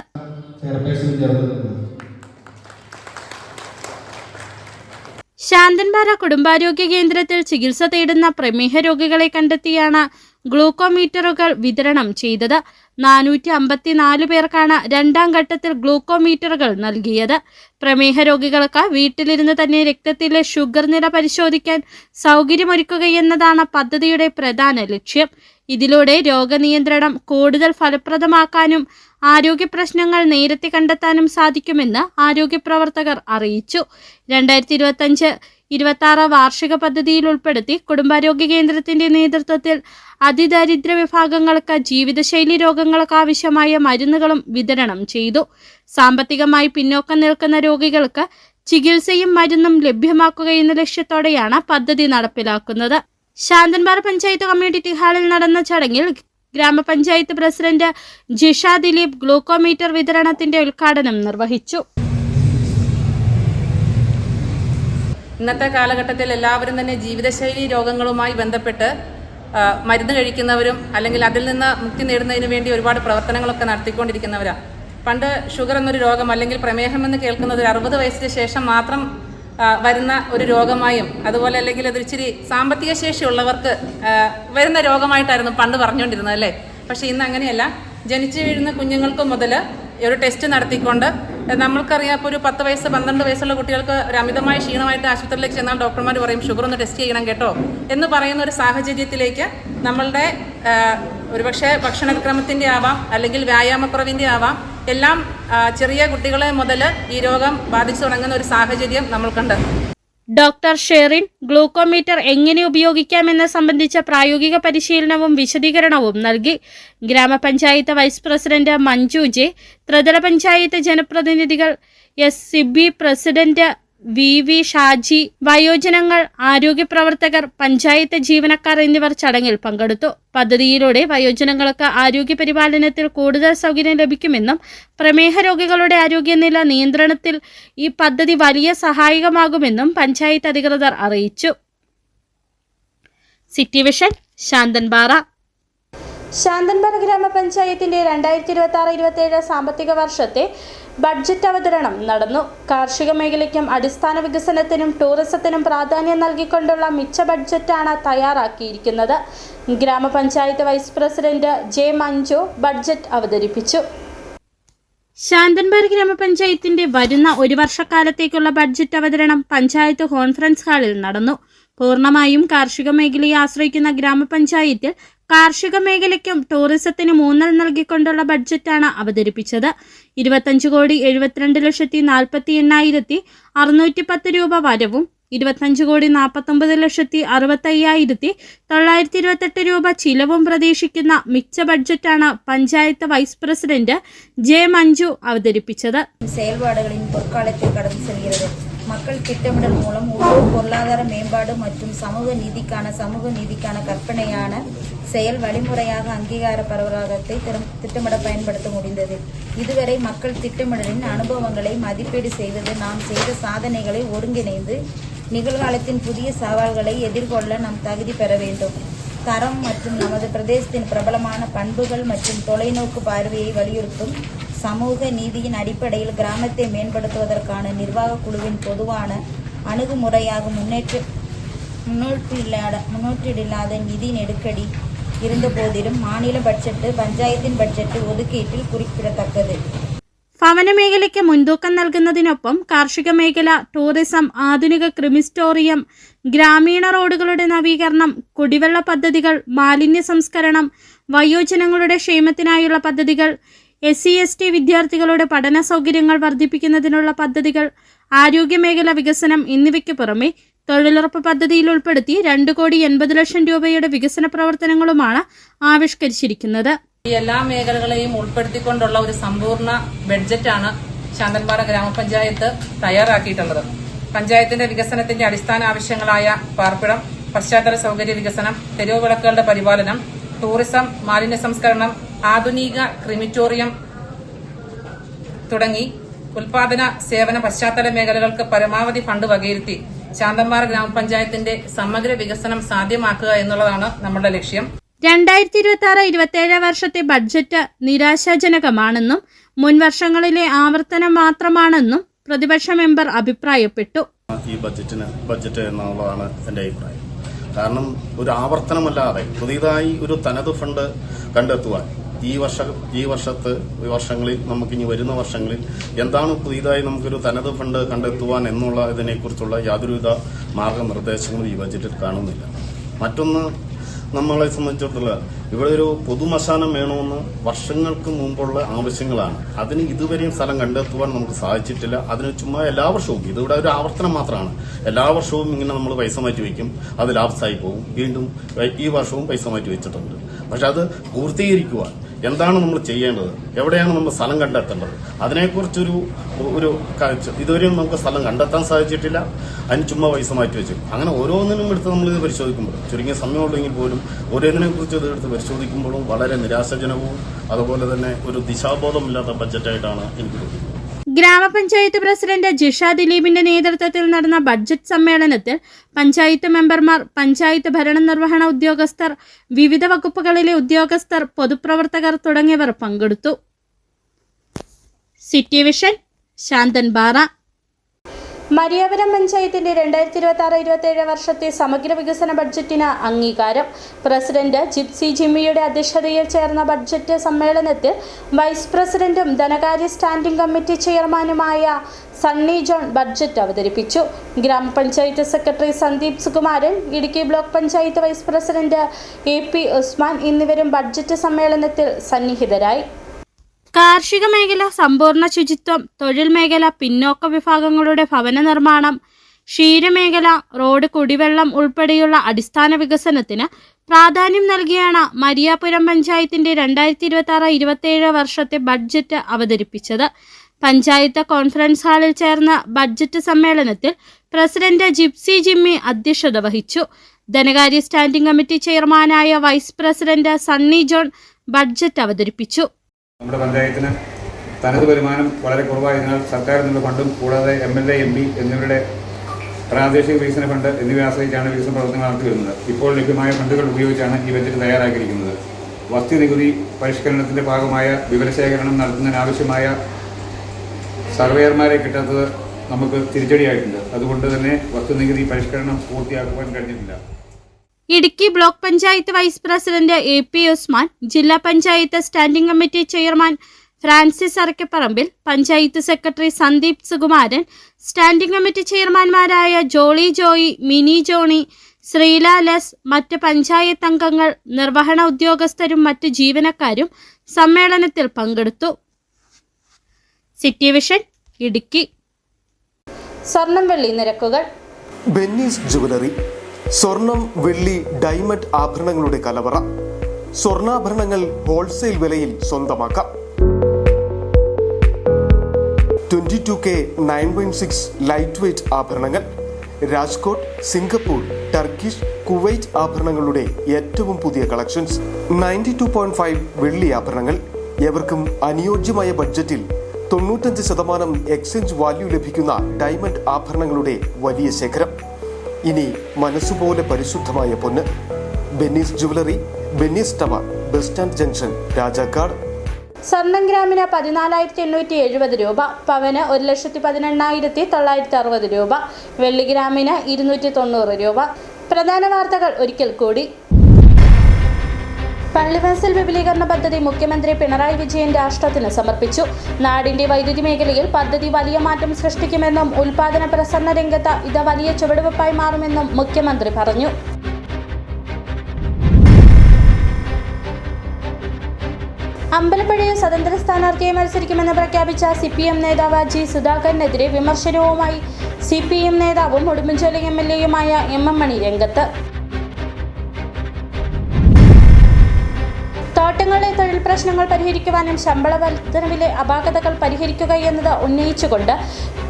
ശാന്തൻപാറ കുടുംബാരോഗ്യ കേന്ദ്രത്തിൽ ചികിത്സ തേടുന്ന പ്രമേഹ രോഗികളെ കണ്ടെത്തിയാണ് ഗ്ലൂക്കോമീറ്ററുകൾ വിതരണം ചെയ്തത്. 454 പേർക്കാണ് 2ാം ഘട്ടത്തിൽ ഗ്ലൂക്കോമീറ്ററുകൾ നൽകിയത്. പ്രമേഹ രോഗികൾക്ക് വീട്ടിലിരുന്ന് തന്നെ രക്തത്തിലെ ഷുഗർ നില പരിശോധിക്കാൻ സൗകര്യമൊരുക്കുകയെന്നതാണ് പദ്ധതിയുടെ പ്രധാന ലക്ഷ്യം. ഇതിലൂടെ രോഗനിയന്ത്രണം കൂടുതൽ ഫലപ്രദമാക്കാനും ആരോഗ്യ പ്രശ്നങ്ങൾ നേരത്തെ കണ്ടെത്താനും സാധിക്കുമെന്ന് ആരോഗ്യ പ്രവർത്തകർ അറിയിച്ചു. 26 വാർഷിക പദ്ധതിയിൽ ഉൾപ്പെടുത്തി കുടുംബാരോഗ്യ കേന്ദ്രത്തിന്റെ നേതൃത്വത്തിൽ അതിദരിദ്ര വിഭാഗങ്ങൾക്ക് ജീവിതശൈലി രോഗങ്ങൾക്ക് ആവശ്യമായ മരുന്നുകളും വിതരണം ചെയ്തു. സാമ്പത്തികമായി പിന്നോക്കം നിൽക്കുന്ന രോഗികൾക്ക് ചികിത്സയും മരുന്നും ലഭ്യമാക്കുക എന്ന ലക്ഷ്യത്തോടെയാണ് പദ്ധതി നടപ്പിലാക്കുന്നത്. ശാന്തൻപാറ പഞ്ചായത്ത് കമ്മ്യൂണിറ്റി ഹാളിൽ നടന്ന ചടങ്ങിൽ ഗ്രാമപഞ്ചായത്ത് പ്രസിഡന്റ് ജിഷ ദിലീപ് ഗ്ലൂക്കോമീറ്റർ വിതരണത്തിന്റെ ഉദ്ഘാടനം നിർവഹിച്ചു. ഇന്നത്തെ കാലഘട്ടത്തിൽ എല്ലാവരും തന്നെ ജീവിതശൈലി രോഗങ്ങളുമായി ബന്ധപ്പെട്ട് മരുന്ന് കഴിക്കുന്നവരും അല്ലെങ്കിൽ അതിൽ നിന്ന് മുക്തി നേടുന്നതിന് വേണ്ടി ഒരുപാട് പ്രവർത്തനങ്ങളൊക്കെ നടത്തിക്കൊണ്ടിരിക്കുന്നവരാണ്. പണ്ട് ഷുഗർ എന്നൊരു രോഗം അല്ലെങ്കിൽ പ്രമേഹം എന്ന് കേൾക്കുന്നത് 60 വയസ്സിന് ശേഷം മാത്രം വരുന്ന ഒരു രോഗമായും അതുപോലെ അല്ലെങ്കിൽ അത് ഇച്ചിരി സാമ്പത്തിക ശേഷിയുള്ളവർക്ക് വരുന്ന രോഗമായിട്ടായിരുന്നു പണ്ട് പറഞ്ഞുകൊണ്ടിരുന്നത് അല്ലേ. പക്ഷേ ഇന്ന് അങ്ങനെയല്ല. ജനിച്ചു വീഴുന്ന കുഞ്ഞുങ്ങൾക്ക് മുതൽ ഒരു ടെസ്റ്റ് നടത്തിക്കൊണ്ട് നമ്മൾക്കറിയാം, ഇപ്പോൾ ഒരു 10 വയസ്സ് 12 വയസ്സുള്ള കുട്ടികൾക്ക് ഒരു അമിതമായ ക്ഷീണമായിട്ട് ആശുപത്രിയിലേക്ക് ചെന്നാൽ ഡോക്ടർമാർ പറയും ഷുഗർ ഒന്ന് ടെസ്റ്റ് ചെയ്യണം കേട്ടോ എന്ന് പറയുന്ന ഒരു സാഹചര്യത്തിലേക്ക് നമ്മളുടെ ഒരുപക്ഷെ ഭക്ഷണക്രമത്തിൻ്റെ ആവാം അല്ലെങ്കിൽ വ്യായാമക്കുറവിൻ്റെ ആവാം എല്ലാം ചെറിയ കുട്ടികളെ മുതൽ ഈ രോഗം ബാധിച്ചു തുടങ്ങുന്ന ഒരു സാഹചര്യം നമ്മൾക്കുണ്ട്. ഡോക്ടർ ഷെറിൻ ഗ്ലൂക്കോമീറ്റർ എങ്ങനെ ഉപയോഗിക്കാമെന്ന് സംബന്ധിച്ച പ്രായോഗിക പരിശീലനവും വിശദീകരണവും നൽകി. ഗ്രാമപഞ്ചായത്ത് വൈസ് പ്രസിഡന്റ് മഞ്ജു ജെ, ത്രിതല പഞ്ചായത്ത് ജനപ്രതിനിധികൾ SCB പ്രസിഡന്റ് VV ഷാജി, വയോജനങ്ങൾ, ആരോഗ്യ പ്രവർത്തകർ, പഞ്ചായത്ത് ജീവനക്കാർ എന്നിവർ ചടങ്ങിൽ പങ്കെടുത്തു. പദ്ധതിയിലൂടെ വയോജനങ്ങൾക്ക് ആരോഗ്യ പരിപാലനത്തിൽ കൂടുതൽ സൗകര്യം ലഭിക്കുമെന്നും പ്രമേഹ രോഗികളുടെ ആരോഗ്യനില നിയന്ത്രണത്തിൽ ഈ പദ്ധതി വലിയ സഹായകമാകുമെന്നും പഞ്ചായത്ത് അധികൃതർ അറിയിച്ചു. City vision, Santhanpara. ശാന്തൻപാറ ഗ്രാമപഞ്ചായത്തിന്റെ 2026-27 സാമ്പത്തിക വർഷത്തെ ബഡ്ജറ്റ് അവതരണം നടന്നു. കാർഷിക മേഖലയ്ക്കും അടിസ്ഥാന വികസനത്തിനും ടൂറിസത്തിനും പ്രാധാന്യം നൽകിക്കൊണ്ടുള്ള മിച്ച ബഡ്ജറ്റാണ് തയ്യാറാക്കിയിരിക്കുന്നത്. ഗ്രാമപഞ്ചായത്ത് vice president J Manju budget അവതരിപ്പിച്ചു. ശാന്തൻപാറ ഗ്രാമപഞ്ചായത്തിന്റെ വരുന്ന ഒരു വർഷക്കാലത്തേക്കുള്ള ബഡ്ജറ്റ് അവതരണം പഞ്ചായത്ത് കോൺഫറൻസ് ഹാളിൽ നടന്നു. പൂർണ്ണമായും കാർഷിക മേഖലയെ ആശ്രയിക്കുന്ന ഗ്രാമപഞ്ചായത്തിൽ കാർഷിക മേഖലയ്ക്കും ടൂറിസത്തിനും ഊന്നൽ നൽകിക്കൊണ്ടുള്ള ബഡ്ജറ്റാണ് അവതരിപ്പിച്ചത്. 25,73,48,610 രൂപ വരവും 25,49,65,928 രൂപ ചിലവും പ്രതീക്ഷിക്കുന്ന മിച്ച ബഡ്ജറ്റാണ് panchayat vice president J Manju അവതരിപ്പിച്ചത്. செயல்பாடுகளின் பொற்காலத்தை கடந்து செல்கிறது. மக்கள் திட்டமிடல் மூலம் உள்ளூர் பொருளாதார மேம்பாடு மற்றும் சமூக நீதிக்கான கற்பனையான செயல் வழிமுறையாக அங்கீகார பரவலாகத்தை திட்டமிட பயன்படுத்த முடிந்தது. இதுவரை மக்கள் திட்டமிடலின் அனுபவங்களை மதிப்பீடு செய்வது, நாம் செய்த சாதனைகளை ஒருங்கிணைந்து நிகழ்காலத்தின் புதிய சவால்களை எதிர்கொள்ள நாம் தகுதி பெற வேண்டும். தரம் மற்றும் நமது பிரதேசத்தின் பிரபலமான பண்புகள் மற்றும் தொலைநோக்கு பார்வையை வலியுறுத்தும் சமூக நீதியின் அடிப்படையில் கிராமத்தை மேம்படுத்துவதற்கான நிர்வாக குழுவின் பொதுவான அணுகுமுறையாக முன்னோட்டீடில்லாத நிதி நெருக்கடி இருந்த போதிலும் மாநில பட்ஜெட்டு பஞ்சாயத்தின் பட்ஜெட்டு ஒதுக்கீட்டில் குறிப்பிடத்தக்கது. ഭവന മേഖലയ്ക്ക് മുൻതൂക്കം നൽകുന്നതിനൊപ്പം കാർഷിക മേഖല, ടൂറിസം, ആധുനിക ക്രിമിസ്റ്റോറിയം, ഗ്രാമീണ റോഡുകളുടെ നവീകരണം, കുടിവെള്ള പദ്ധതികൾ, മാലിന്യ സംസ്കരണം, വയോജനങ്ങളുടെ ക്ഷേമത്തിനായുള്ള പദ്ധതികൾ, SC/ST വിദ്യാർത്ഥികളുടെ പഠന സൗകര്യങ്ങൾ വർദ്ധിപ്പിക്കുന്നതിനുള്ള പദ്ധതികൾ, ആരോഗ്യമേഖല വികസനം എന്നിവയ്ക്ക് പുറമെ തൊഴിലുറപ്പ് പദ്ധതിയിൽ ഉൾപ്പെടുത്തി 2,80,00,000 രൂപയുടെ വികസന പ്രവർത്തനങ്ങളുമാണ് ആവിഷ്കരിച്ചിരിക്കുന്നത്. ഈ എല്ലാ മേഖലകളെയും ഉൾപ്പെടുത്തിക്കൊണ്ടുള്ള ഒരു സമ്പൂർണ്ണ ബഡ്ജറ്റാണ് ശാന്തൻപാറ ഗ്രാമപഞ്ചായത്ത് തയ്യാറാക്കിയിട്ടുള്ളത്. പഞ്ചായത്തിന്റെ വികസനത്തിന്റെ അടിസ്ഥാന ആവശ്യങ്ങളായ പാർപ്പിടം, പശ്ചാത്തല സൗകര്യ വികസനം, തെരുവ് വിളക്കുകളുടെ പരിപാലനം, ടൂറിസം, മാലിന്യ സംസ്കരണം, ആധുനിക ക്രിമിറ്റോറിയം തുടങ്ങി ഉൽപാദന സേവന പശ്ചാത്തല മേഖലകൾക്ക് പരമാവധി ഫണ്ട് വകയിരുത്തി ശാന്തൻപാറ ഗ്രാമപഞ്ചായത്തിന്റെ സമഗ്ര വികസനം സാധ്യമാക്കുക എന്നുള്ളതാണ് നമ്മുടെ ലക്ഷ്യം. 2026-27 വർഷത്തെ ബഡ്ജറ്റ് നിരാശാജനകമാണെന്നും മുൻ വർഷങ്ങളിലെ ആവർത്തനം മാത്രമാണെന്നും പ്രതിപക്ഷ മെമ്പർ അഭിപ്രായപ്പെട്ടു. ഈ ബഡ്ജറ്റ് എന്നുള്ളതാണ് എൻ്റെ അഭിപ്രായം. കാരണം ഒരു ആവർത്തനമല്ലാതെ പുതിയതായി ഒരു തനത് ഫണ്ട് കണ്ടെത്തുവാൻ ഈ വർഷങ്ങളിൽ നമുക്കിനി വരുന്ന വർഷങ്ങളിൽ എന്താണ് പുതിയതായി നമുക്കൊരു തനത് ഫണ്ട് കണ്ടെത്തുവാൻ എന്നുള്ള ഇതിനെക്കുറിച്ചുള്ള യാതൊരുവിധ മാർഗനിർദ്ദേശങ്ങളും ഈ ബഡ്ജറ്റിൽ കാണുന്നില്ല. മറ്റൊന്ന്, നമ്മളെ സംബന്ധിച്ചിടത്തോളം ഇവിടെ ഒരു പൊതുമശാനം വേണമെന്ന് വർഷങ്ങൾക്ക് മുമ്പുള്ള ആവശ്യങ്ങളാണ്. അതിന് ഇതുവരെയും സ്ഥലം കണ്ടെത്തുവാൻ നമുക്ക് സാധിച്ചിട്ടില്ല. അതിന് ചുമ്മാ എല്ലാ വർഷവും ഇതിവിടെ ഒരു ആവർത്തനം മാത്രമാണ്. എല്ലാ വർഷവും ഇങ്ങനെ നമ്മൾ പൈസ മാറ്റി വയ്ക്കും, അത് ലാപ്സായി പോകും. വീണ്ടും ഈ വർഷവും പൈസ മാറ്റി വെച്ചിട്ടുണ്ട്. പക്ഷെ അത് പൂർത്തീകരിക്കുവാൻ എന്താണ് നമ്മൾ ചെയ്യേണ്ടത്, എവിടെയാണ് നമ്മൾ സ്ഥലം കണ്ടെത്തേണ്ടത്, അതിനെക്കുറിച്ചൊരു ഇതുവരെയും നമുക്ക് സ്ഥലം കണ്ടെത്താൻ സാധിച്ചിട്ടില്ല. അതിന് ചുമ്മാ പൈസ മാറ്റി വെച്ചു. അങ്ങനെ ഓരോന്നിനും എടുത്ത് നമ്മളിത് പരിശോധിക്കുമ്പോൾ ചുരുങ്ങിയ സമയമുള്ളെങ്കിൽ പോലും ഓരോന്നിനെക്കുറിച്ച് ഇതെടുത്ത് പരിശോധിക്കുമ്പോഴും വളരെ നിരാശാജനകവും അതുപോലെ തന്നെ ഒരു ദിശാബോധമില്ലാത്ത ബഡ്ജറ്റായിട്ടാണ് എനിക്ക് തോന്നുന്നത്. ഗ്രാമപഞ്ചായത്ത് പ്രസിഡന്റ് ജിഷ ദിലീപിന്റെ നേതൃത്വത്തിൽ നടന്ന ബഡ്ജറ്റ് സമ്മേളനത്തിൽ പഞ്ചായത്ത് മെമ്പർമാർ, പഞ്ചായത്ത് ഭരണനിർവഹണ ഉദ്യോഗസ്ഥർ, വിവിധ വകുപ്പുകളിലെ ഉദ്യോഗസ്ഥർ, പൊതുപ്രവർത്തകർ തുടങ്ങിയവർ പങ്കെടുത്തു. City vision, Santhanpara. മരിയാപുരം പഞ്ചായത്തിന്റെ 2026-27 വർഷത്തെ സമഗ്ര വികസന ബഡ്ജറ്റിന് അംഗീകാരം. പ്രസിഡന്റ് ജിപ്സി ജിമ്മിയുടെ അധ്യക്ഷതയിൽ ചേർന്ന ബഡ്ജറ്റ് സമ്മേളനത്തിൽ വൈസ് പ്രസിഡന്റും ധനകാര്യ സ്റ്റാൻഡിംഗ് കമ്മിറ്റി ചെയർമാനുമായ സണ്ണി ജോൺ ബഡ്ജറ്റ് അവതരിപ്പിച്ചു. ഗ്രാമപഞ്ചായത്ത് secretary Sandeep Sukumaran, Idukki block panchayat vice president AP Usman എന്നിവരും ബഡ്ജറ്റ് സമ്മേളനത്തിൽ സന്നിഹിതരായി. കാർഷിക മേഖല, സമ്പൂർണ്ണ ശുചിത്വം, തൊഴിൽ മേഖല, പിന്നോക്ക വിഭാഗങ്ങളുടെ ഭവന നിർമ്മാണം, ക്ഷീരമേഖല, റോഡ്, കുടിവെള്ളം ഉൾപ്പെടെയുള്ള അടിസ്ഥാന വികസനത്തിന് പ്രാധാന്യം നൽകിയാണ് മരിയാപുരം പഞ്ചായത്തിന്റെ 2026-27 വർഷത്തെ ബഡ്ജറ്റ് അവതരിപ്പിച്ചത്. പഞ്ചായത്ത് കോൺഫറൻസ് ഹാളിൽ ചേർന്ന ബഡ്ജറ്റ് സമ്മേളനത്തിൽ പ്രസിഡന്റ് ജിപ്സി ജിമ്മി അധ്യക്ഷത വഹിച്ചു. ധനകാര്യ സ്റ്റാൻഡിംഗ് കമ്മിറ്റി ചെയർമാനായ vice president Sunny John budget അവതരിപ്പിച്ചു. നമ്മുടെ പഞ്ചായത്തിന് തനത് വരുമാനം വളരെ കുറവായതിനാൽ സർക്കാരിൽ നിന്നുള്ള ഫണ്ടും കൂടാതെ MLA, MP എന്നിവരുടെ പ്രാദേശിക വികസന ഫണ്ട് എന്നിവയെ ആശ്രയിച്ചാണ് വികസന പ്രവർത്തനങ്ങൾ നടത്തി വരുന്നത്. ഇപ്പോൾ ലഭ്യമായ ഫണ്ടുകൾ ഉപയോഗിച്ചാണ് ഈ ബജറ്റ് തയ്യാറാക്കിയിരിക്കുന്നത്. വസ്തു നികുതി പരിഷ്കരണത്തിൻ്റെ ഭാഗമായ വിവരശേഖരണം നടത്തുന്നതിനാവശ്യമായ സർവേയർമാരെ കിട്ടാത്തത് നമുക്ക് തിരിച്ചടിയായിട്ടുണ്ട്. അതുകൊണ്ട് തന്നെ വസ്തുനികുതി പരിഷ്കരണം പൂർത്തിയാക്കുവാൻ കഴിഞ്ഞിട്ടില്ല. Idukki block panchayat vice president AP Usman, ജില്ലാ panchayat standing committee chairman Francis Arakkaparambil, panchayat secretary Sandeep Sukumaran, standing committee ചെയർമാൻമാരായ ജോളി ജോയി, മിനി ജോണി, ശ്രീല ലെസ്, മറ്റ് പഞ്ചായത്ത് അംഗങ്ങൾ, നിർവഹണ ഉദ്യോഗസ്ഥരും മറ്റ് ജീവനക്കാരും സമ്മേളനത്തിൽ പങ്കെടുത്തു. City vision, Idukki. സ്വർണം വെള്ളി നിരക്കുകൾ. ബെന്നീസ് ജുവലറി, സ്വർണം, വെള്ളി, ഡയമണ്ട് ആഭരണങ്ങളുടെ കലവറ. സ്വർണ്ണാഭരണങ്ങൾ ഹോൾസെയിൽ വിലയിൽ സ്വന്തമാക്കാം. 22K 9.6 ലൈറ്റ് വെയ്റ്റ് ആഭരണങ്ങൾ, രാജ്കോട്ട്, സിംഗപ്പൂർ, ടർക്കിഷ്, കുവൈറ്റ് ആഭരണങ്ങളുടെ ഏറ്റവും പുതിയ കളക്ഷൻസ്. 92.5 വെള്ളി ആഭരണങ്ങൾ. എവർക്കും അനുയോജ്യമായ ബഡ്ജറ്റിൽ 95% എക്സ്ചേഞ്ച് വാല്യൂ ലഭിക്കുന്ന ഡയമണ്ട് ആഭരണങ്ങളുടെ വലിയ ശേഖരം. ഇനി മനസ്സുപോലെ പരിശുദ്ധമായ പൊന്ന്. Benny's jewellery, Benny's tower, bus stand junction, Rajakkad. സ്വർണം ഗ്രാമിന് 14,870 രൂപ, പവന് 1,18,960 രൂപ, വെള്ളി ഗ്രാമിന് 290 രൂപ. പ്രധാന വാർത്തകൾ ഒരിക്കൽ കൂടി. പള്ളിവാസൽ വിപുലീകരണ പദ്ധതി മുഖ്യമന്ത്രി പിണറായി വിജയൻ രാഷ്ട്രത്തിന് സമർപ്പിച്ചു. നാടിന്റെ വൈദ്യുതി മേഖലയിൽ പദ്ധതി വലിയ മാറ്റം സൃഷ്ടിക്കുമെന്നും ഉൽപാദന പ്രസരണ രംഗത്ത് ഇത് വലിയ ചുവടുവെപ്പായി മാറുമെന്നും മുഖ്യമന്ത്രി പറഞ്ഞു. അമ്പലപ്പുഴയിൽ സ്വതന്ത്ര സ്ഥാനാർത്ഥിയെ മത്സരിക്കുമെന്ന് പ്രഖ്യാപിച്ച CPM നേതാവ് G. സുധാകരനെതിരെ വിമർശനവുമായി CPM നേതാവും ഉടുമ്പൻചോല MLA-യുമായ MM മണി രംഗത്ത്. തോട്ടങ്ങളിലെ തൊഴിൽ പ്രശ്നങ്ങൾ പരിഹരിക്കുവാനും ശമ്പള വർധനവിലെ അപാകതകൾ പരിഹരിക്കുക എന്നത് ഉന്നയിച്ചുകൊണ്ട്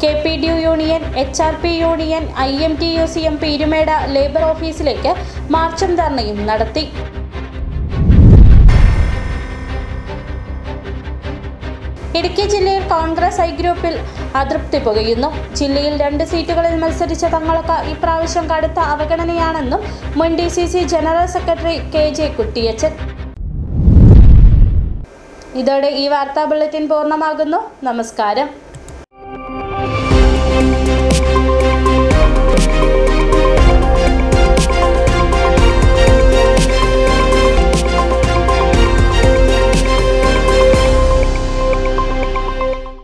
KPDU union, HRP union, IMTUCM Peermade labour ഓഫീസിലേക്ക് മാർച്ചും ധർണയും നടത്തി. ഇടുക്കി ജില്ലയിൽ കോൺഗ്രസ് I ഗ്രൂപ്പിൽ അതൃപ്തി പുകയുന്നു. ജില്ലയിൽ 2 സീറ്റുകളിൽ മത്സരിച്ച തങ്ങൾക്ക് ഇപ്രാവശ്യം കടുത്ത അവഗണനയാണെന്നും മുൻ DCC general secretary KJ Kuttiyachan. ഇതോടെ ഈ വാർത്താ ബുള്ളറ്റിൻ പൂർണ്ണമാകുന്നു. നമസ്കാരം.